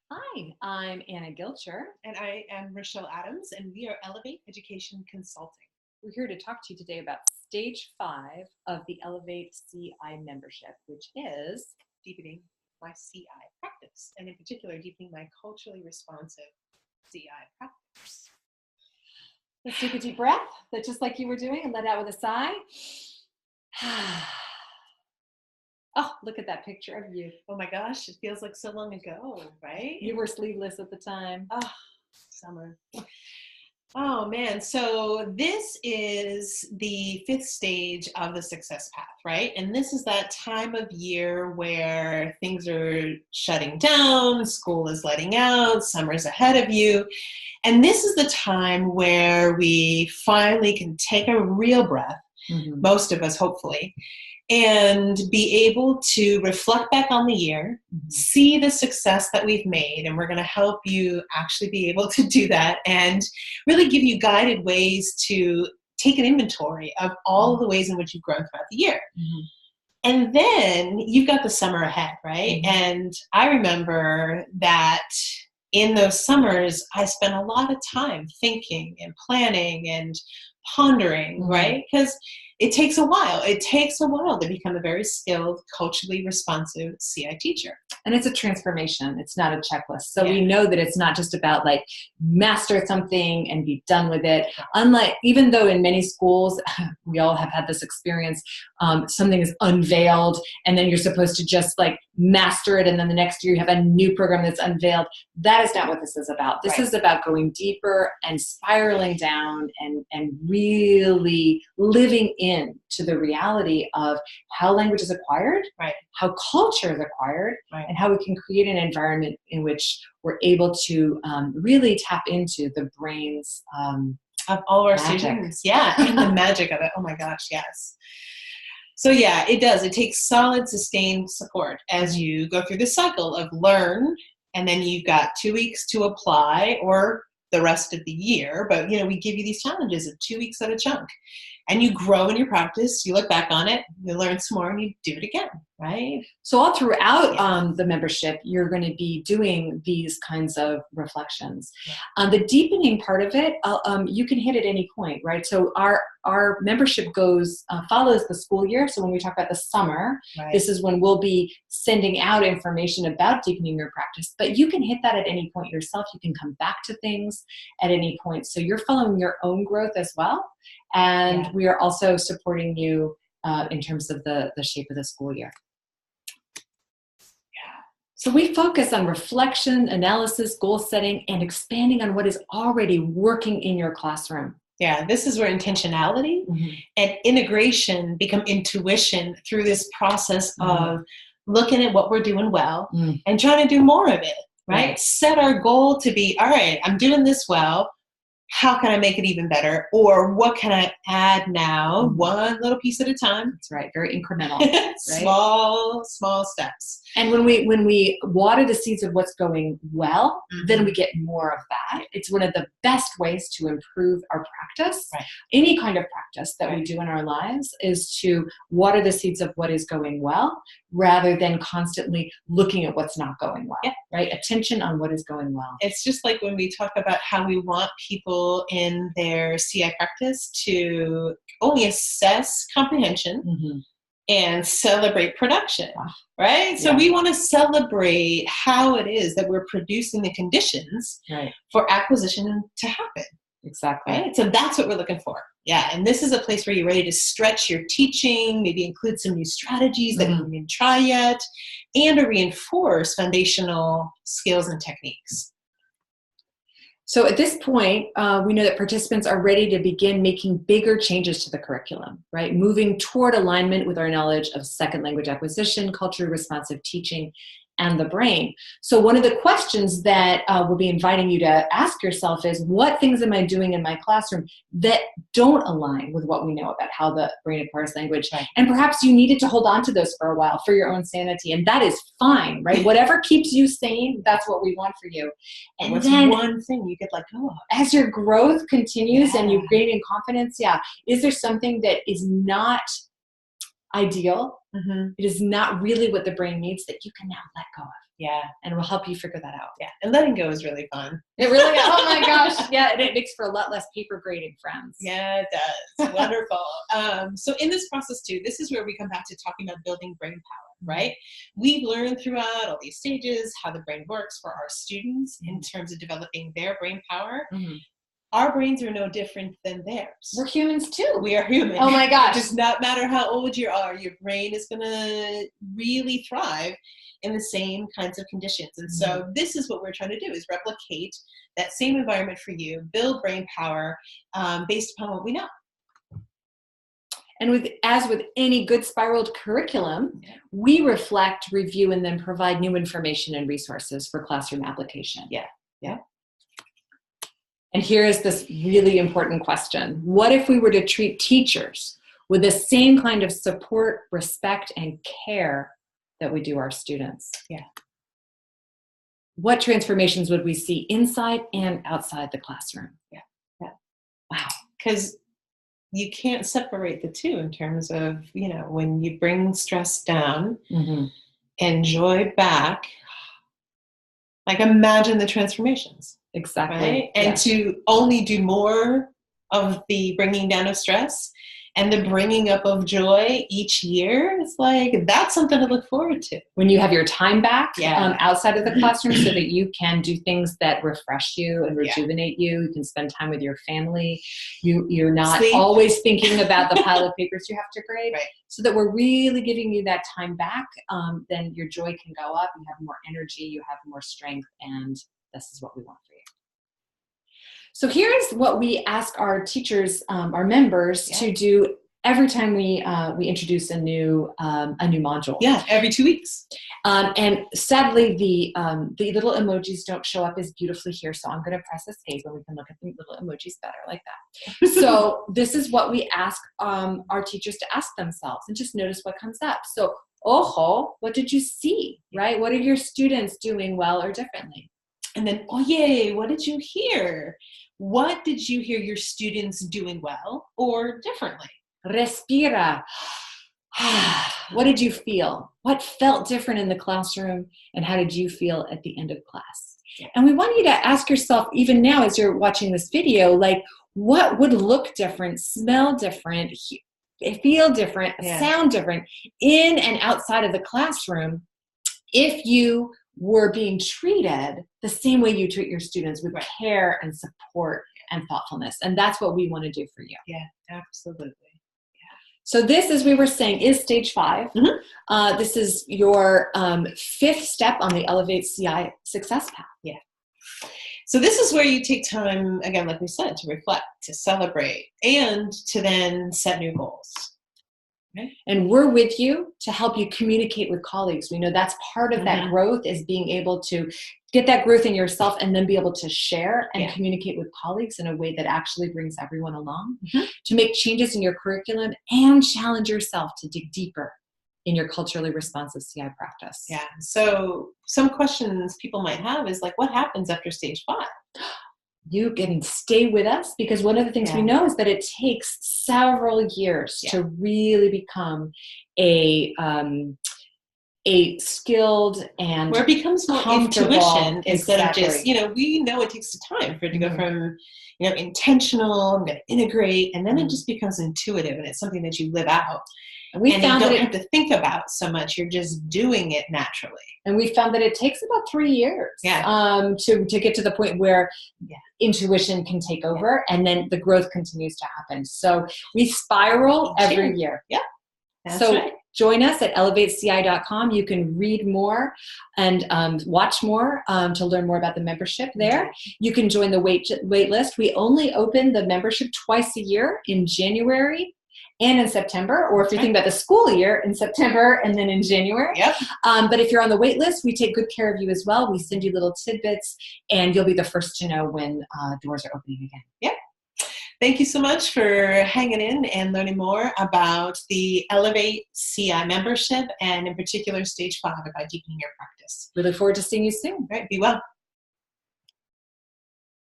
Hi, I'm Anna Gilcher. And I am Rochelle Adams, and we are Elevate Education Consulting. We're here to talk to you today about stage 5 of the Elevate CI membership, which is Deepening my CI practice, and in particular, deepening my culturally responsive CI practice. let's take a deep breath, but just like you were doing, and let out with a sigh. Oh, look at that picture of you. Oh my gosh, it feels like so long ago, right? You were sleeveless at the time. Oh, summer. Oh man, so this is the 5th stage of the success path, right? And this is that time of year where things are shutting down, school is letting out, summer's ahead of you. And this is the time where we finally can take a real breath, most of us hopefully, and be able to reflect back on the year, see the success that we've made, and we're going to help you actually be able to do that and really give you guided ways to take an inventory of all of the ways in which you've grown throughout the year. And then you've got the summer ahead, right? And I remember that in those summers, I spent a lot of time thinking and planning and pondering, right? Because it takes a while. It takes a while to become a very skilled, culturally responsive CI teacher. And it's a transformation. It's not a checklist. So we know that it's not just about like master something and be done with it. Unlike, even though in many schools, we all have had this experience, something is unveiled and then you're supposed to just like master it. And then the next year you have a new program that's unveiled. That is not what this is about. This is about going deeper and spiraling down and really living into the reality of how language is acquired, how culture is acquired, and how we can create an environment in which we're able to really tap into the brains of all our students. Yeah, and the magic of it. Oh my gosh, yes. So yeah, it does. It takes solid, sustained support as you go through this cycle of learn, and then you've got 2 weeks to apply or the rest of the year. But, you know, we give you these challenges of 2 weeks at a chunk. And you grow in your practice, you look back on it, you learn some more, and you do it again, right? So all throughout the membership, you're going to be doing these kinds of reflections. The deepening part of it, you can hit at any point, right? So our membership follows the school year. So when we talk about the summer, this is when we'll be sending out information about deepening your practice. But you can hit that at any point yourself. You can come back to things at any point. So you're following your own growth as well. And we are also supporting you in terms of the shape of the school year. So we focus on reflection, analysis, goal setting, and expanding on what is already working in your classroom. Yeah, this is where intentionality and integration become intuition through this process of looking at what we're doing well and trying to do more of it, right? Set our goal to be, all right, I'm doing this well. How can I make it even better? Or what can I add now? One little piece at a time. That's right. Very incremental. Right? Small steps. And when we water the seeds of what's going well, then we get more of that. It's one of the best ways to improve our practice. Any kind of practice that we do in our lives is to water the seeds of what is going well rather than constantly looking at what's not going well. Right? Attention on what is going well. It's just like when we talk about how we want people in their CI practice to only assess comprehension and celebrate production, right? So we want to celebrate how it is that we're producing the conditions for acquisition to happen. Exactly. Right? So that's what we're looking for. Yeah, and this is a place where you're ready to stretch your teaching, maybe include some new strategies that you didn't try yet, and to reinforce foundational skills and techniques. So at this point, we know that participants are ready to begin making bigger changes to the curriculum, right? Moving toward alignment with our knowledge of second language acquisition, culturally responsive teaching, and the brain. So one of the questions that we'll be inviting you to ask yourself is, what things am I doing in my classroom that don't align with what we know about how the brain acquires language? And perhaps you needed to hold on to those for a while for your own sanity, and that is fine, right? Whatever keeps you sane, that's what we want for you. And what's then one thing you could let go of? As your growth continues and you gain in confidence, is there something that is not ideal? It is not really what the brain needs that you can now let go of. Yeah. And we'll help you figure that out. Yeah. And letting go is really fun. It really is. Oh my gosh. Yeah. And it makes for a lot less paper grading, friends. Yeah, it does. Wonderful. So in this process too, this is where we come back to talking about building brain power, right? We've learned throughout all these stages how the brain works for our students in terms of developing their brain power. Our brains are no different than theirs. We're humans too. We are human. Oh my gosh. It does not matter how old you are, your brain is going to really thrive in the same kinds of conditions. And so this is what we're trying to do, is replicate that same environment for you, build brain power based upon what we know. And as with any good spiraled curriculum, we reflect, review, and then provide new information and resources for classroom application. Yeah. And here is this really important question. What if we were to treat teachers with the same kind of support, respect, and care that we do our students? Yeah. What transformations would we see inside and outside the classroom? Yeah. Wow. Because you can't separate the two in terms of, when you bring stress down and joy back, like imagine the transformations. Exactly. Right? And to only do more of the bringing down of stress and the bringing up of joy each year, it's like, that's something to look forward to. When you have your time back outside of the classroom so that you can do things that refresh you and rejuvenate you. You can spend time with your family. You're not always thinking about the pile of papers you have to grade. Right. So that we're really giving you that time back, then your joy can go up. You have more energy, you have more strength, and this is what we want for you. So here's what we ask our teachers, our members, to do every time we introduce a new module. Yeah, every 2 weeks. And sadly, the little emojis don't show up as beautifully here, so I'm going to press escape and we can look at the little emojis better like that. So this is what we ask our teachers to ask themselves, and just notice what comes up. So, ojo, what did you see, right? What are your students doing well or differently? And then, oye, what did you hear? What did you hear your students doing well or differently? Respira. What did you feel? What felt different in the classroom, and how did you feel at the end of class? And we want you to ask yourself, even now as you're watching this video, like, what would look different, smell different, feel different, sound different in and outside of the classroom if you were being treated the same way you treat your students, with care and support and thoughtfulness. And that's what we want to do for you. Yeah, absolutely. So this, as we were saying, is stage 5. This is your 5th step on the Elevate CI success path. Yeah. So this is where you take time, again, like we said, to reflect, to celebrate, and to then set new goals. Okay. And we're with you to help you communicate with colleagues. We know that's part of that growth, is being able to get that growth in yourself and then be able to share and communicate with colleagues in a way that actually brings everyone along, to make changes in your curriculum and challenge yourself to dig deeper in your culturally responsive CI practice. Yeah. So some questions people might have is like, what happens after stage 5? You can stay with us, because one of the things we know is that it takes several years to really become a skilled and where it becomes more intuition instead of just, we know it takes time for it to go from, intentional, I'm going to integrate, and then it just becomes intuitive, and it's something that you live out. And you don't have to think about so much. You're just doing it naturally. And we found that it takes about 3 years to get to the point where intuition can take over, and then the growth continues to happen. So we spiral every year. Yeah, that's right. Join us at elevateci.com. You can read more and watch more to learn more about the membership there. You can join the wait list. We only open the membership twice a year, in January and in September, or if you're thinking about the school year, in September and then in January. But if you're on the wait list, we take good care of you as well. We send you little tidbits, and you'll be the first to know when doors are opening again. Thank you so much for hanging in and learning more about the Elevate CI membership, and in particular, Stage 5 about deepening your practice. We look forward to seeing you soon. All right, be well.